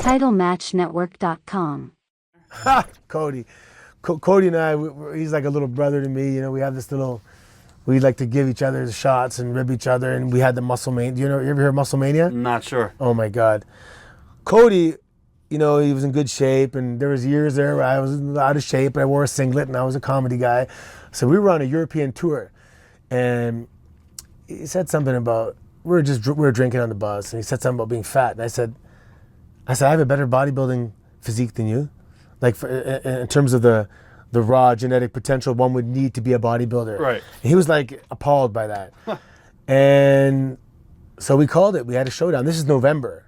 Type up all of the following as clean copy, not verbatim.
TitleMatchNetwork.com. Cody. Cody and I, he's like a little brother to me. You know, we have this little, we like to give each other shots and rib each other. And we had the Musclemania. You ever hear of Musclemania? Not sure. Oh my God. Cody, you know, he was in good shape. And there was years there where I was out of shape, but I wore a singlet and I was a comedy guy. So we were on a European tour. And he said something about, we were drinking on the bus. And he said something about being fat. And I said, I have a better bodybuilding physique than you. Like in terms of the raw genetic potential one would need to be a bodybuilder. Right. And he was like appalled by that. And so we called it. We had a showdown. This is November.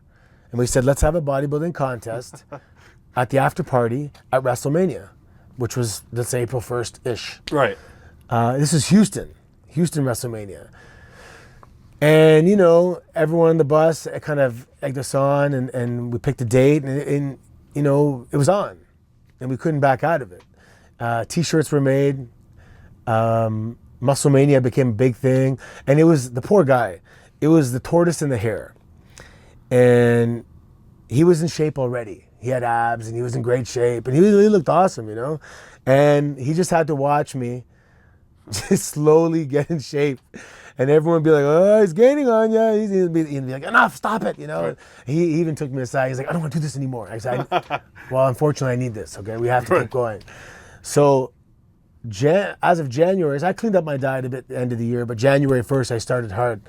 And we said, let's have a bodybuilding contest at the after party at Wrestlemania, which was, let's say, April 1st-ish. Right. This is Houston Wrestlemania. And, you know, everyone on the bus kind of egged us on, and we picked a date, and you know, it was on. And we couldn't back out of it. T-shirts were made. Musclemania became a big thing. And it was the poor guy. It was the tortoise and the hare. And he was in shape already. He had abs and he was in great shape. And he looked awesome, you know. And he just had to watch me just slowly get in shape. And everyone would be like, oh, he's gaining on you. He'd be like, enough, stop it, you know. Right. He even took me aside. He's like, I don't want to do this anymore. I said, well, unfortunately, I need this, okay? We have to keep going. So as of January, I cleaned up my diet a bit at the end of the year, but January 1st, I started hard.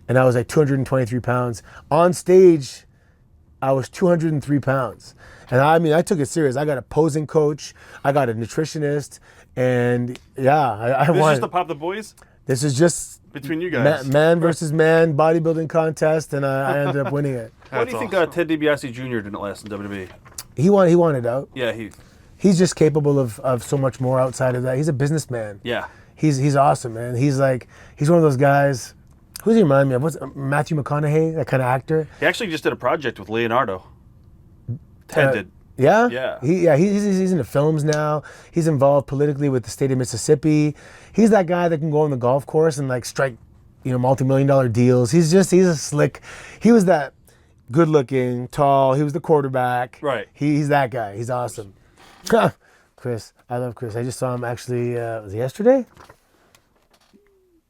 And I was like 223 pounds. On stage, I was 203 pounds. And I mean, I took it serious. I got a posing coach. I got a nutritionist. And yeah, I This won. is to pop the boys? This is just between you guys. Man versus man bodybuilding contest, and I ended up winning it. Why do you think Ted Dibiase Jr. didn't last in WWE? He wanted out. Yeah, he's just capable of so much more outside of that. He's a businessman. Yeah. He's awesome, man. He's one of those guys. Who does he remind me of? What's Matthew McConaughey, that kind of actor? He actually just did a project with Leonardo. Ted did. Yeah? Yeah. He's into films now. He's involved politically with the state of Mississippi. He's that guy that can go on the golf course and like strike, you know, multi-million-dollar deals. He's a slick. He was that good-looking, tall. He was the quarterback. Right. He's that guy. He's awesome. Chris. I love Chris. I just saw him actually, was it yesterday?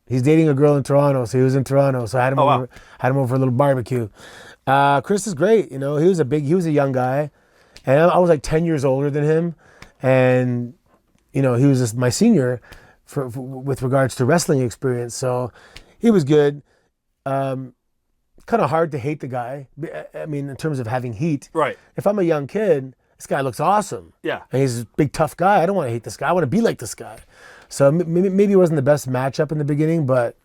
He's dating a girl in Toronto, so he was in Toronto. So I had him over for a little barbecue. Chris is great. You know, he was a young guy. And I was like 10 years older than him. And, you know, he was just my senior with regards to wrestling experience. So he was good. Kind of hard to hate the guy. I mean, in terms of having heat. Right. If I'm a young kid, this guy looks awesome. Yeah. And he's a big, tough guy. I don't want to hate this guy. I want to be like this guy. So maybe it wasn't the best matchup in the beginning, but,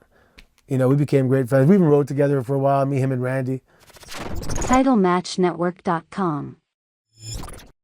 you know, we became great friends. We even rode together for a while, me, him, and Randy. TitleMatchNetwork.com.